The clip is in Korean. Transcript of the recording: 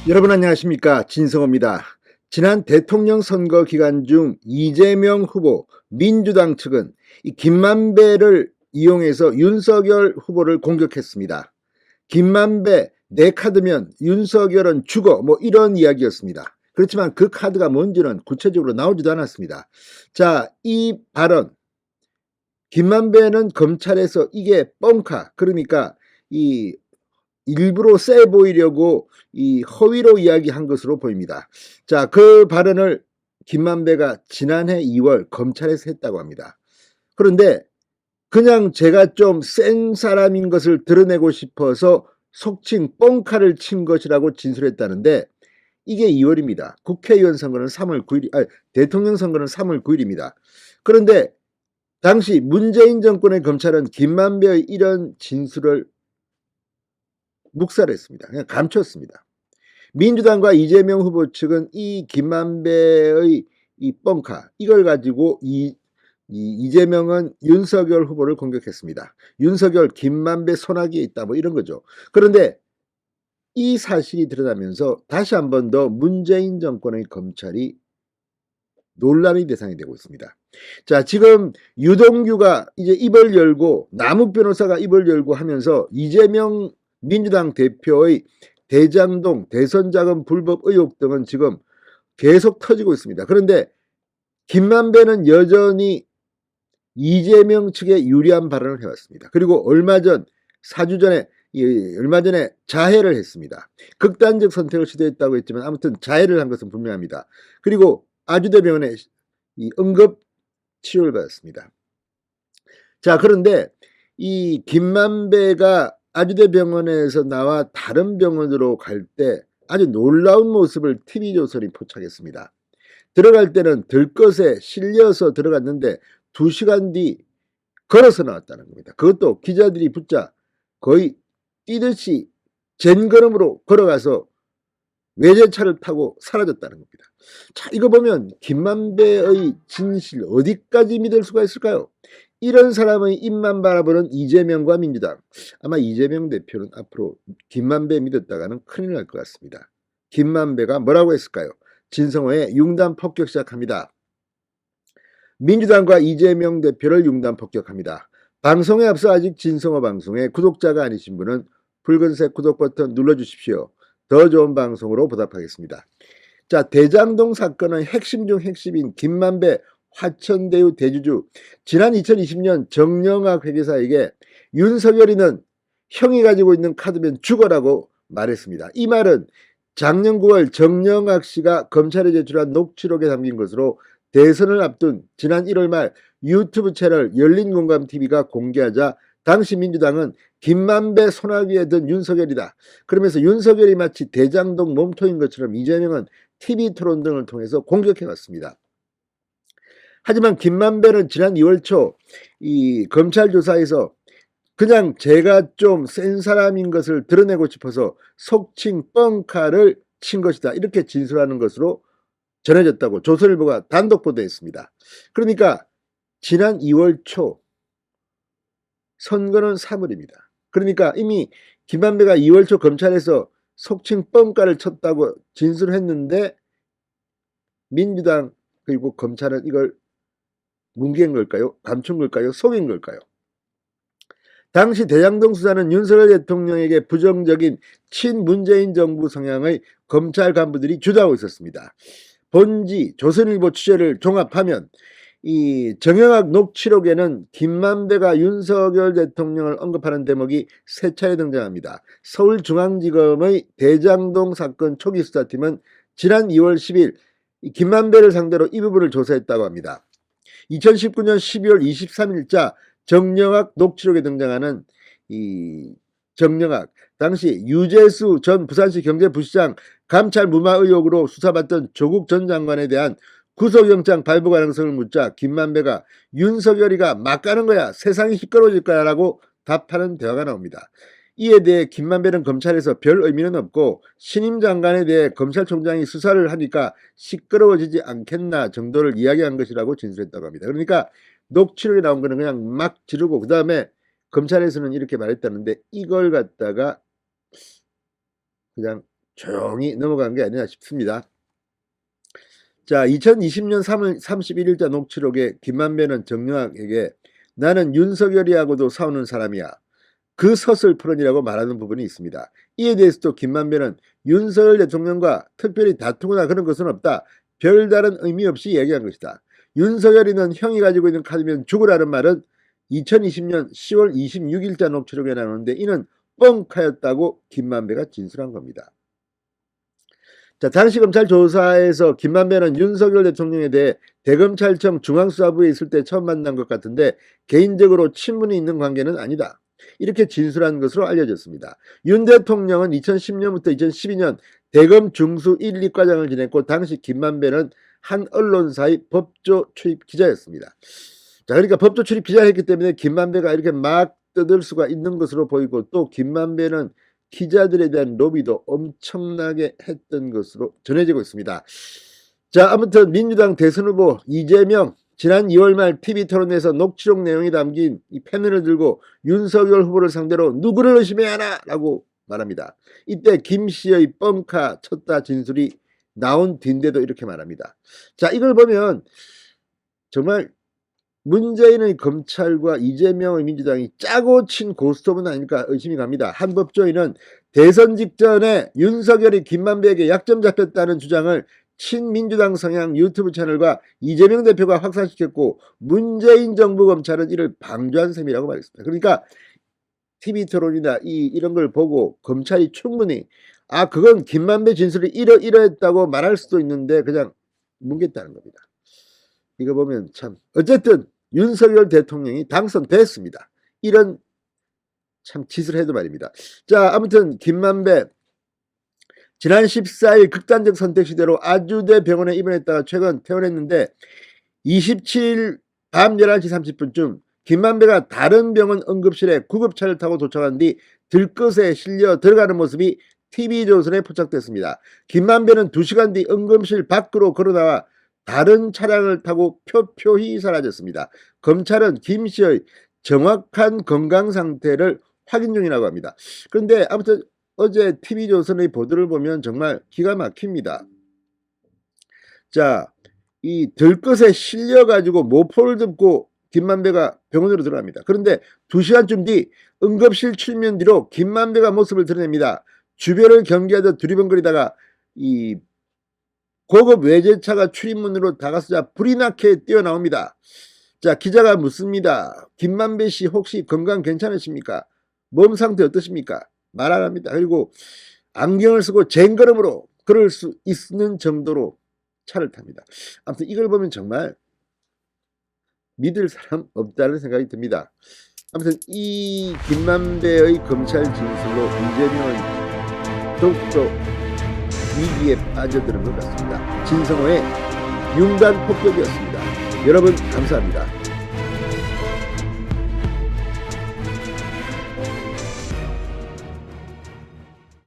여러분 안녕하십니까, 진성호입니다. 지난 대통령 선거 기간 중 이재명 후보 민주당 측은 이 김만배를 이용해서 윤석열 후보를 공격했습니다. 김만배 내 카드면 윤석열은 죽어, 뭐 이런 이야기였습니다. 그렇지만 그 카드가 뭔지는 구체적으로 나오지도 않았습니다. 자, 이 발언, 김만배는 검찰에서 이게 뻥카, 그러니까 이 일부러 세 보이려고 이 허위로 이야기한 것으로 보입니다. 자, 그 발언을 김만배가 지난해 2월 검찰에서 했다고 합니다. 그런데 그냥 제가 좀 센 사람인 것을 드러내고 싶어서 속칭 뻥카를 친 것이라고 진술했다는데, 이게 2월입니다. 국회의원 선거는 3월 9일, 대통령 선거는 3월 9일입니다. 그런데 당시 문재인 정권의 검찰은 김만배의 이런 진술을 묵살했습니다. 그냥 감췄습니다. 민주당과 이재명 후보 측은 이 김만배의 이 뻥카, 이걸 가지고 이재명은 윤석열 후보를 공격했습니다. 윤석열 김만배 손아귀에 있다, 뭐 이런 거죠. 그런데 이 사실이 드러나면서 다시 한 번 더 문재인 정권의 검찰이 논란의 대상이 되고 있습니다. 자, 지금 유동규가 이제 입을 열고, 남욱 변호사가 입을 열고 하면서 이재명 민주당 대표의 대장동 대선자금 불법 의혹 등은 지금 계속 터지고 있습니다. 그런데 김만배는 여전히 이재명 측에 유리한 발언을 해왔습니다. 그리고 얼마 전에 자해를 했습니다. 극단적 선택을 시도했다고 했지만 아무튼 자해를 한 것은 분명합니다. 그리고 아주대병원에 응급 치료를 받았습니다. 자, 그런데 이 김만배가 아주대병원에서 나와 다른 병원으로 갈 때 아주 놀라운 모습을 TV조선이 포착했습니다. 들어갈 때는 들것에 실려서 들어갔는데 2시간 뒤 걸어서 나왔다는 겁니다. 그것도 기자들이 붙자 거의 뛰듯이 젠걸음으로 걸어가서 외제차를 타고 사라졌다는 겁니다. 자, 이거 보면 김만배의 진실 어디까지 믿을 수가 있을까요? 이런 사람의 입만 바라보는 이재명과 민주당, 아마 이재명 대표는 앞으로 김만배 믿었다가는 큰일 날 것 같습니다. 김만배가 뭐라고 했을까요? 진성호의 융단 폭격 시작합니다. 민주당과 이재명 대표를 융단 폭격합니다. 방송에 앞서 아직 진성호 방송에 구독자가 아니신 분은 붉은색 구독 버튼 눌러주십시오. 더 좋은 방송으로 보답하겠습니다. 자, 대장동 사건의 핵심 중 핵심인 김만배 화천대유 대주주, 지난 2020년 정영학 회계사에게 윤석열이는 형이 가지고 있는 카드면 죽어라고 말했습니다. 이 말은 작년 9월 정영학 씨가 검찰에 제출한 녹취록에 담긴 것으로 대선을 앞둔 지난 1월 말 유튜브 채널 열린공감TV가 공개하자 당시 민주당은 김만배 손아귀에 든 윤석열이다, 그러면서 윤석열이 마치 대장동 몸통인 것처럼 이재명은 TV토론 등을 통해서 공격해왔습니다. 하지만 김만배는 지난 2월 초 이 검찰 조사에서 그냥 제가 좀 센 사람인 것을 드러내고 싶어서 속칭 뻥카를 친 것이다, 이렇게 진술하는 것으로 전해졌다고 조선일보가 단독 보도했습니다. 그러니까 지난 2월 초, 선거는 3월입니다. 그러니까 이미 김만배가 2월 초 검찰에서 속칭 뻥카를 쳤다고 진술했는데 민주당 그리고 검찰은 이걸 뭉갠 걸까요? 감춘 걸까요? 속인 걸까요? 당시 대장동 수사는 윤석열 대통령에게 부정적인 친문재인 정부 성향의 검찰 간부들이 주도하고 있었습니다. 본지 조선일보 취재를 종합하면 이 정영학 녹취록에는 김만배가 윤석열 대통령을 언급하는 대목이 3차례 등장합니다. 서울중앙지검의 대장동 사건 초기 수사팀은 지난 2월 10일 김만배를 상대로 이 부분을 조사했다고 합니다. 2019년 12월 23일자 정영학 녹취록에 등장하는 이 정영학, 당시 유재수 전 부산시 경제부시장 감찰 무마 의혹으로 수사받던 조국 전 장관에 대한 구속영장 발부 가능성을 묻자 김만배가 윤석열이가 막 가는 거야, 세상이 시끄러워질 거야 라고 답하는 대화가 나옵니다. 이에 대해 김만배는 검찰에서 별 의미는 없고 신임 장관에 대해 검찰총장이 수사를 하니까 시끄러워지지 않겠나 정도를 이야기한 것이라고 진술했다고 합니다. 그러니까 녹취록에 나온 거는 그냥 막 지르고 그 다음에 검찰에서는 이렇게 말했다는데 이걸 갖다가 그냥 조용히 넘어간 게 아니라 싶습니다. 자, 2020년 3월 31일자 녹취록에 김만배는 정영학에게 나는 윤석열이하고도 싸우는 사람이야. 그 서슬프런이라고 말하는 부분이 있습니다. 이에 대해서도 김만배는 윤석열 대통령과 특별히 다투거나 그런 것은 없다. 별다른 의미 없이 얘기한 것이다. 윤석열이는 형이 가지고 있는 카드면 죽으라는 말은 2020년 10월 26일자 녹취록에 나오는데 이는 뻥카였다고 김만배가 진술한 겁니다. 자, 당시 검찰 조사에서 김만배는 윤석열 대통령에 대해 대검찰청 중앙수사부에 있을 때 처음 만난 것 같은데 개인적으로 친분이 있는 관계는 아니다. 이렇게 진술한 것으로 알려졌습니다. 윤 대통령은 2010년부터 2012년 대검 중수 1, 2과장을 지냈고 당시 김만배는 한 언론사의 법조 출입 기자였습니다. 자, 그러니까 법조 출입 기자였기 때문에 김만배가 이렇게 막 떠들 수가 있는 것으로 보이고 또 김만배는 기자들에 대한 로비도 엄청나게 했던 것으로 전해지고 있습니다. 자, 아무튼 민주당 대선 후보 이재명 지난 2월 말 TV토론에서 녹취록 내용이 담긴 이 패널을 들고 윤석열 후보를 상대로 누구를 의심해야 하나? 라고 말합니다. 이때 김씨의 뻥카 쳤다 진술이 나온 뒤인데도 이렇게 말합니다. 자, 이걸 보면 정말 문재인의 검찰과 이재명의 민주당이 짜고 친 고스톱은 아닐까 의심이 갑니다. 한 법조인은 대선 직전에 윤석열이 김만배에게 약점 잡혔다는 주장을 친민주당 성향 유튜브 채널과 이재명 대표가 확산시켰고 문재인 정부 검찰은 이를 방조한 셈이라고 말했습니다. 그러니까 TV토론이나 이런 걸 보고 검찰이 충분히 그건 김만배 진술이 이러했다고 말할 수도 있는데 그냥 뭉갰다는 겁니다. 이거 보면 참 어쨌든 윤석열 대통령이 당선됐습니다. 이런 참 짓을 해도 말입니다. 자, 아무튼 김만배 지난 14일 극단적 선택 시대로 아주대 병원에 입원했다가 최근 퇴원했는데 27일 밤 11시 30분쯤 김만배가 다른 병원 응급실에 구급차를 타고 도착한 뒤 들것에 실려 들어가는 모습이 TV조선에 포착됐습니다. 김만배는 2시간 뒤 응급실 밖으로 걸어나와 다른 차량을 타고 표표히 사라졌습니다. 검찰은 김씨의 정확한 건강 상태를 확인 중이라고 합니다. 그런데 아무튼 어제 TV조선의 보도를 보면 정말 기가 막힙니다. 자, 이 들것에 실려가지고 모포를 덮고 김만배가 병원으로 들어갑니다. 그런데 2시간쯤 뒤 응급실 출면 뒤로 김만배가 모습을 드러냅니다. 주변을 경계하듯 두리번거리다가 이 고급 외제차가 출입문으로 다가서자 불이 나게 뛰어나옵니다. 자, 기자가 묻습니다. 김만배 씨 혹시 건강 괜찮으십니까? 몸 상태 어떠십니까? 말 안 합니다. 그리고 안경을 쓰고 쟁걸음으로 걸을 수 있는 정도로 차를 탑니다. 아무튼 이걸 보면 정말 믿을 사람 없다는 생각이 듭니다. 아무튼 이 김만배의 검찰 진술로 이재명은 더욱더 위기에 빠져드는 것 같습니다. 진성호의 융단 폭격이었습니다. 여러분 감사합니다.